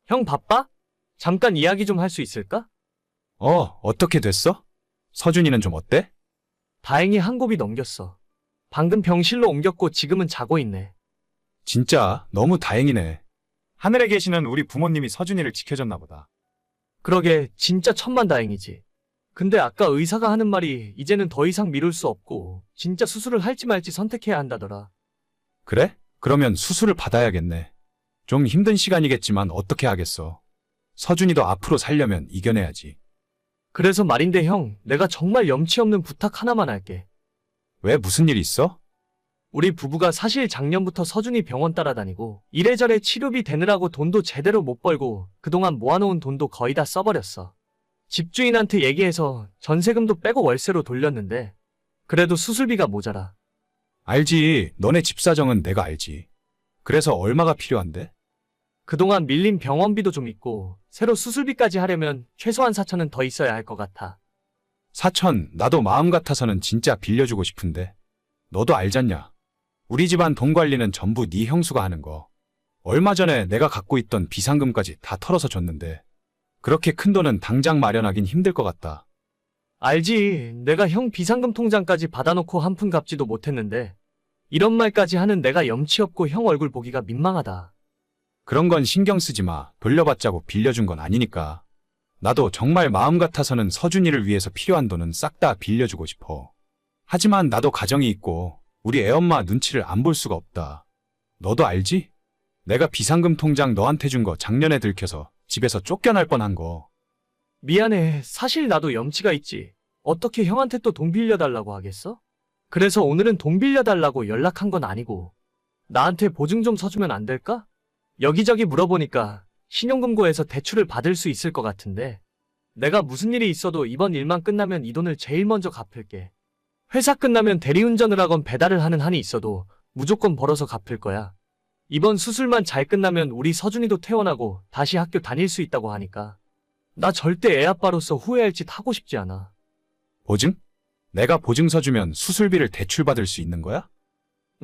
형 바빠? 잠깐 이야기 좀 할 수 있을까? 어떻게 됐어? 서준이는 좀 어때? 다행히 한 곱이 넘겼어. 방금 병실로 옮겼고 지금은 자고 있네. 진짜 너무 다행이네. 하늘에 계시는 우리 부모님이 서준이를 지켜줬나 보다. 그러게 진짜 천만다행이지. 근데 아까 의사가 하는 말이 이제는 더 이상 미룰 수 없고 진짜 수술을 할지 말지 선택해야 한다더라. 그래? 그러면 수술을 받아야겠네. 좀 힘든 시간이겠지만 어떻게 하겠어. 서준이도 앞으로 살려면 이겨내야지. 그래서 말인데 형, 내가 정말 염치 없는 부탁 하나만 할게. 왜 무슨 일 있어? 우리 부부가 사실 작년부터 서준이 병원 따라다니고 이래저래 치료비 대느라고 돈도 제대로 못 벌고 그동안 모아놓은 돈도 거의 다 써버렸어. 집주인한테 얘기해서 전세금도 빼고 월세로 돌렸는데 그래도 수술비가 모자라. 알지. 너네 집 사정은 내가 알지. 그래서 얼마가 필요한데? 그동안 밀린 병원비도 좀 있고 새로 수술비까지 하려면 최소한 4천은 더 있어야 할 것 같아. 4천, 나도 마음 같아서는 진짜 빌려주고 싶은데. 너도 알잖냐. 우리 집안 돈 관리는 전부 네 형수가 하는 거. 얼마 전에 내가 갖고 있던 비상금까지 다 털어서 줬는데 그렇게 큰 돈은 당장 마련하긴 힘들 것 같다. 알지. 내가 형 비상금 통장까지 받아놓고 한 푼 갚지도 못했는데 이런 말까지 하는 내가 염치 없고 형 얼굴 보기가 민망하다. 그런 건 신경 쓰지 마. 돌려받자고 빌려준 건 아니니까. 나도 정말 마음 같아서는 서준이를 위해서 필요한 돈은 싹 다 빌려주고 싶어. 하지만 나도 가정이 있고 우리 애엄마 눈치를 안 볼 수가 없다. 너도 알지? 내가 비상금 통장 너한테 준 거 작년에 들켜서 집에서 쫓겨날 뻔한 거. 미안해. 사실 나도 염치가 있지. 어떻게 형한테 또 돈 빌려달라고 하겠어? 그래서 오늘은 돈 빌려달라고 연락한 건 아니고 나한테 보증 좀 서주면 안 될까? 여기저기 물어보니까 신용금고에서 대출을 받을 수 있을 것 같은데 내가 무슨 일이 있어도 이번 일만 끝나면 이 돈을 제일 먼저 갚을게. 회사 끝나면 대리운전을 하건 배달을 하는 한이 있어도 무조건 벌어서 갚을 거야. 이번 수술만 잘 끝나면 우리 서준이도 퇴원하고 다시 학교 다닐 수 있다고 하니까 나 절대 애 아빠로서 후회할 짓 하고 싶지 않아. 보증? 내가 보증서 주면 수술비를 대출받을 수 있는 거야?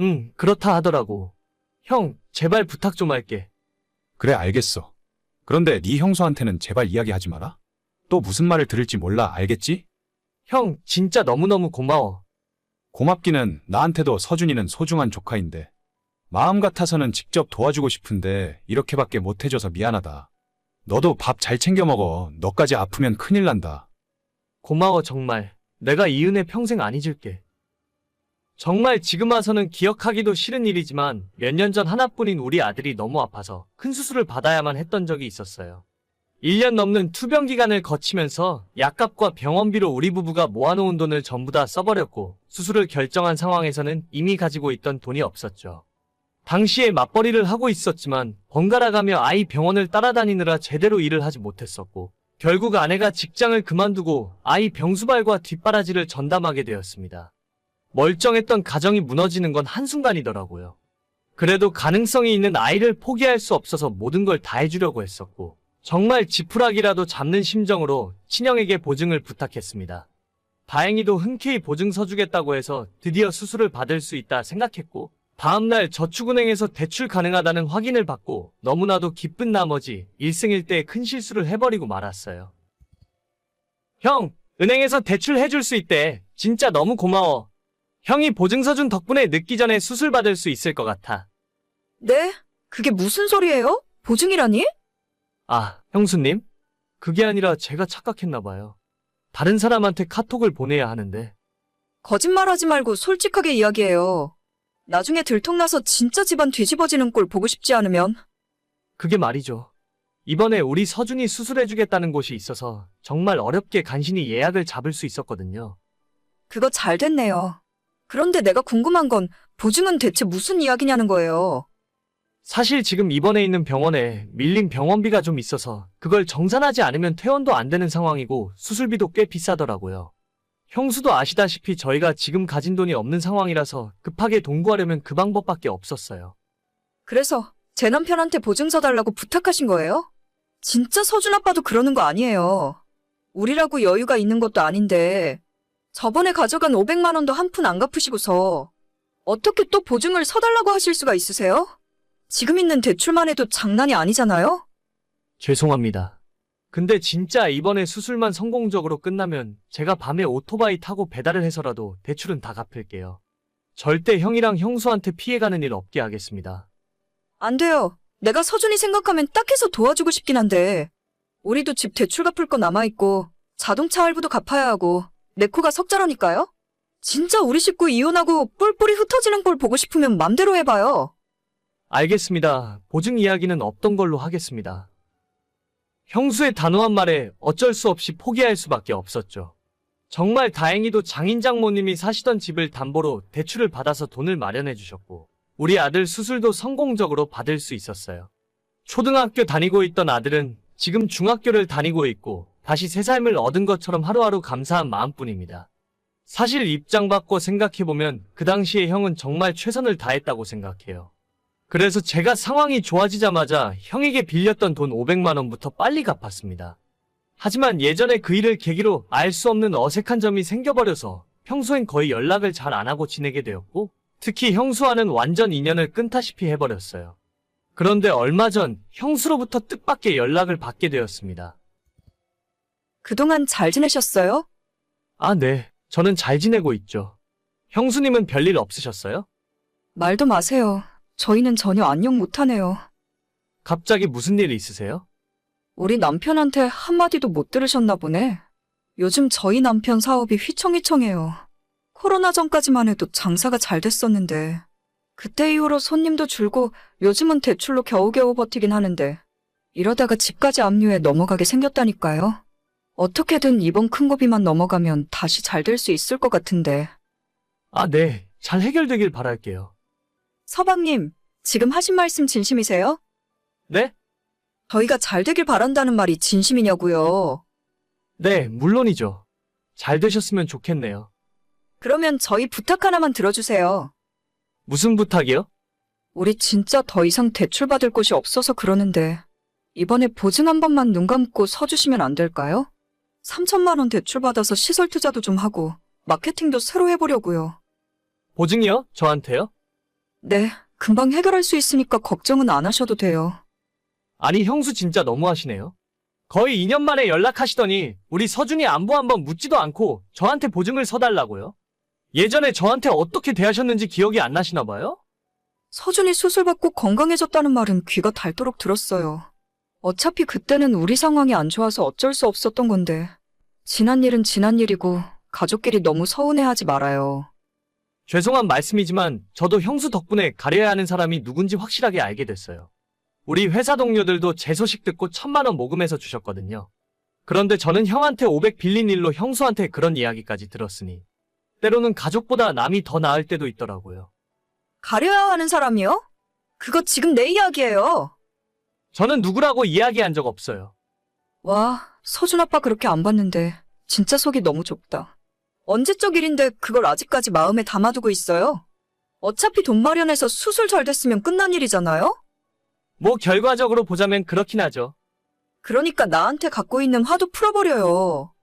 응, 그렇다 하더라고. 형, 제발 부탁 좀 할게. 그래, 알겠어. 그런데 네 형수한테는 제발 이야기하지 마라. 또 무슨 말을 들을지 몰라, 알겠지? 형, 진짜 너무너무 고마워. 고맙기는 나한테도 서준이는 소중한 조카인데 마음 같아서는 직접 도와주고 싶은데 이렇게밖에 못해줘서 미안하다. 너도 밥 잘 챙겨 먹어. 너까지 아프면 큰일 난다. 고마워 정말. 내가 이 은혜 평생 안 잊을게. 정말 지금 와서는 기억하기도 싫은 일이지만 몇 년 전 하나뿐인 우리 아들이 너무 아파서 큰 수술을 받아야만 했던 적이 있었어요. 1년 넘는 투병 기간을 거치면서 약값과 병원비로 우리 부부가 모아놓은 돈을 전부 다 써버렸고 수술을 결정한 상황에서는 이미 가지고 있던 돈이 없었죠. 당시에 맞벌이를 하고 있었지만 번갈아가며 아이 병원을 따라다니느라 제대로 일을 하지 못했었고 결국 아내가 직장을 그만두고 아이 병수발과 뒷바라지를 전담하게 되었습니다. 멀쩡했던 가정이 무너지는 건 한순간이더라고요. 그래도 가능성이 있는 아이를 포기할 수 없어서 모든 걸 다 해주려고 했었고 정말 지푸라기라도 잡는 심정으로 친형에게 보증을 부탁했습니다. 다행히도 흔쾌히 보증서 주겠다고 해서 드디어 수술을 받을 수 있다 생각했고 다음날 저축은행에서 대출 가능하다는 확인을 받고 너무나도 기쁜 나머지 일생일대의 큰 실수를 해버리고 말았어요. 형, 은행에서 대출 해줄 수 있대. 진짜 너무 고마워. 형이 보증서 준 덕분에 늦기 전에 수술 받을 수 있을 것 같아. 네? 그게 무슨 소리예요? 보증이라니? 아, 형수님? 그게 아니라 제가 착각했나 봐요. 다른 사람한테 카톡을 보내야 하는데. 거짓말하지 말고 솔직하게 이야기해요. 나중에 들통나서 진짜 집안 뒤집어지는 꼴 보고 싶지 않으면. 그게 말이죠. 이번에 우리 서준이 수술해주겠다는 곳이 있어서 정말 어렵게 간신히 예약을 잡을 수 있었거든요. 그거 잘 됐네요. 그런데 내가 궁금한 건 보증은 대체 무슨 이야기냐는 거예요. 사실 지금 입원해 있는 병원에 밀린 병원비가 좀 있어서 그걸 정산하지 않으면 퇴원도 안 되는 상황이고 수술비도 꽤 비싸더라고요. 형수도 아시다시피 저희가 지금 가진 돈이 없는 상황이라서 급하게 돈 구하려면 그 방법밖에 없었어요. 그래서 제 남편한테 보증서 달라고 부탁하신 거예요? 진짜 서준 아빠도 그러는 거 아니에요. 우리라고 여유가 있는 것도 아닌데 저번에 가져간 500만 원도 한 푼 안 갚으시고서 어떻게 또 보증을 서달라고 하실 수가 있으세요? 지금 있는 대출만 해도 장난이 아니잖아요? 죄송합니다. 근데 진짜 이번에 수술만 성공적으로 끝나면 제가 밤에 오토바이 타고 배달을 해서라도 대출은 다 갚을게요. 절대 형이랑 형수한테 피해가는 일 없게 하겠습니다. 안 돼요. 내가 서준이 생각하면 딱해서 도와주고 싶긴 한데 우리도 집 대출 갚을 거 남아있고 자동차 할부도 갚아야 하고 내 코가 석자라니까요? 진짜 우리 식구 이혼하고 뿔뿔이 흩어지는 걸 보고 싶으면 맘대로 해봐요. 알겠습니다. 보증 이야기는 없던 걸로 하겠습니다. 형수의 단호한 말에 어쩔 수 없이 포기할 수밖에 없었죠. 정말 다행히도 장인 장모님이 사시던 집을 담보로 대출을 받아서 돈을 마련해 주셨고 우리 아들 수술도 성공적으로 받을 수 있었어요. 초등학교 다니고 있던 아들은 지금 중학교를 다니고 있고 다시 새 삶을 얻은 것처럼 하루하루 감사한 마음뿐입니다. 사실 입장 바꿔 생각해보면 그 당시에 형은 정말 최선을 다했다고 생각해요. 그래서 제가 상황이 좋아지자마자 형에게 빌렸던 돈 500만 원부터 빨리 갚았습니다. 하지만 예전에 그 일을 계기로 알 수 없는 어색한 점이 생겨버려서 평소엔 거의 연락을 잘 안 하고 지내게 되었고 특히 형수와는 완전 인연을 끊다시피 해버렸어요. 그런데 얼마 전 형수로부터 뜻밖의 연락을 받게 되었습니다. 그동안 잘 지내셨어요? 아, 네. 저는 잘 지내고 있죠. 형수님은 별일 없으셨어요? 말도 마세요. 저희는 전혀 안녕 못하네요. 갑자기 무슨 일 있으세요? 우리 남편한테 한마디도 못 들으셨나 보네. 요즘 저희 남편 사업이 휘청휘청해요. 코로나 전까지만 해도 장사가 잘 됐었는데 그때 이후로 손님도 줄고 요즘은 대출로 겨우겨우 버티긴 하는데 이러다가 집까지 압류해 넘어가게 생겼다니까요. 어떻게든 이번 큰 고비만 넘어가면 다시 잘 될 수 있을 것 같은데. 아, 네. 잘 해결되길 바랄게요. 서방님, 지금 하신 말씀 진심이세요? 네? 저희가 잘 되길 바란다는 말이 진심이냐고요. 네, 물론이죠. 잘 되셨으면 좋겠네요. 그러면 저희 부탁 하나만 들어주세요. 무슨 부탁이요? 우리 진짜 더 이상 대출 받을 곳이 없어서 그러는데 이번에 보증 한 번만 눈 감고 서주시면 안 될까요? 3천만 원 대출 받아서 시설 투자도 좀 하고 마케팅도 새로 해보려고요. 보증이요? 저한테요? 네, 금방 해결할 수 있으니까 걱정은 안 하셔도 돼요. 아니, 형수 진짜 너무하시네요. 거의 2년 만에 연락하시더니 우리 서준이 안부 한번 묻지도 않고 저한테 보증을 서달라고요? 예전에 저한테 어떻게 대하셨는지 기억이 안 나시나 봐요? 서준이 수술받고 건강해졌다는 말은 귀가 닳도록 들었어요. 어차피 그때는 우리 상황이 안 좋아서 어쩔 수 없었던 건데 지난 일은 지난 일이고 가족끼리 너무 서운해하지 말아요. 죄송한 말씀이지만 저도 형수 덕분에 가려야 하는 사람이 누군지 확실하게 알게 됐어요. 우리 회사 동료들도 제 소식 듣고 1,000만 원 모금해서 주셨거든요. 그런데 저는 형한테 500 빌린 일로 형수한테 그런 이야기까지 들었으니 때로는 가족보다 남이 더 나을 때도 있더라고요. 가려야 하는 사람이요? 그거 지금 내 이야기예요. 저는 누구라고 이야기한 적 없어요. 와, 서준 아빠 그렇게 안 봤는데 진짜 속이 너무 좁다. 언제적 일인데 그걸 아직까지 마음에 담아두고 있어요? 어차피 돈 마련해서 수술 잘 됐으면 끝난 일이잖아요? 뭐 결과적으로 보자면 그렇긴 하죠. 그러니까 나한테 갖고 있는 화도 풀어버려요.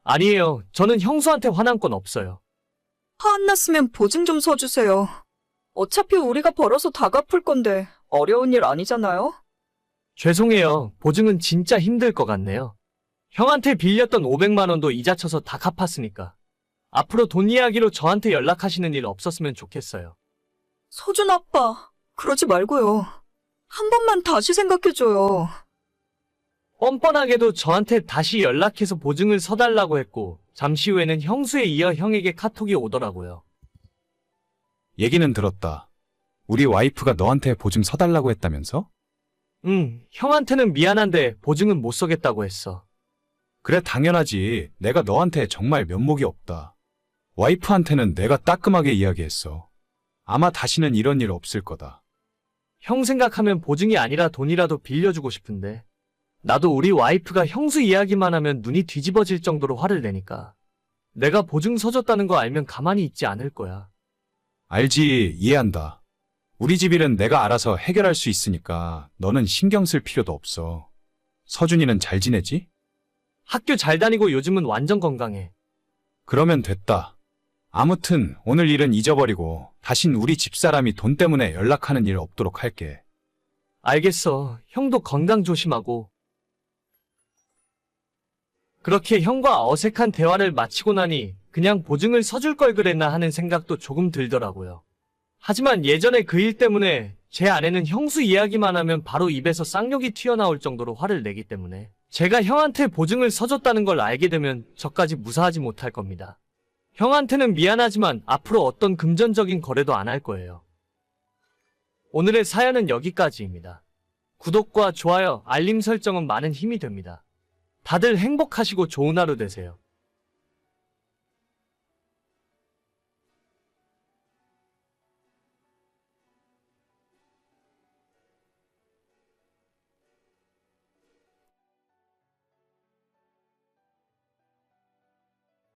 아니에요. 저는 형수한테 화난 건 없어요. 화 안 났으면 보증 좀 서주세요. 어차피 우리가 벌어서 다 갚을 건데 어려운 일 아니잖아요? 죄송해요. 보증은 진짜 힘들 것 같네요. 형한테 빌렸던 500만 원도 이자 쳐서 다 갚았으니까. 앞으로 돈 이야기로 저한테 연락하시는 일 없었으면 좋겠어요. 서준 아빠, 그러지 말고요. 한 번만 다시 생각해줘요. 뻔뻔하게도 저한테 다시 연락해서 보증을 서달라고 했고 잠시 후에는 형수에 이어 형에게 카톡이 오더라고요. 얘기는 들었다. 우리 와이프가 너한테 보증 서달라고 했다면서? 형한테는 미안한데 보증은 못 서겠다고 했어. 그래, 당연하지. 내가 너한테 정말 면목이 없다. 와이프한테는 내가 따끔하게 이야기했어. 아마 다시는 이런 일 없을 거다. 형 생각하면 보증이 아니라 돈이라도 빌려주고 싶은데 나도 우리 와이프가 형수 이야기만 하면 눈이 뒤집어질 정도로 화를 내니까 내가 보증 서줬다는 거 알면 가만히 있지 않을 거야. 알지, 이해한다. 우리 집 일은 내가 알아서 해결할 수 있으니까 너는 신경 쓸 필요도 없어. 서준이는 잘 지내지? 학교 잘 다니고 요즘은 완전 건강해. 그러면 됐다. 아무튼 오늘 일은 잊어버리고 다신 우리 집사람이 돈 때문에 연락하는 일 없도록 할게. 알겠어. 형도 건강 조심하고 그렇게 형과 어색한 대화를 마치고 나니 그냥 보증을 서줄 걸 그랬나 하는 생각도 조금 들더라고요. 하지만 예전에 그 일 때문에 제 아내는 형수 이야기만 하면 바로 입에서 쌍욕이 튀어나올 정도로 화를 내기 때문에 제가 형한테 보증을 서줬다는 걸 알게 되면 저까지 무사하지 못할 겁니다. 형한테는 미안하지만 앞으로 어떤 금전적인 거래도 안 할 거예요. 오늘의 사연은 여기까지입니다. 구독과 좋아요, 알림 설정은 많은 힘이 됩니다. 다들 행복하시고 좋은 하루 되세요.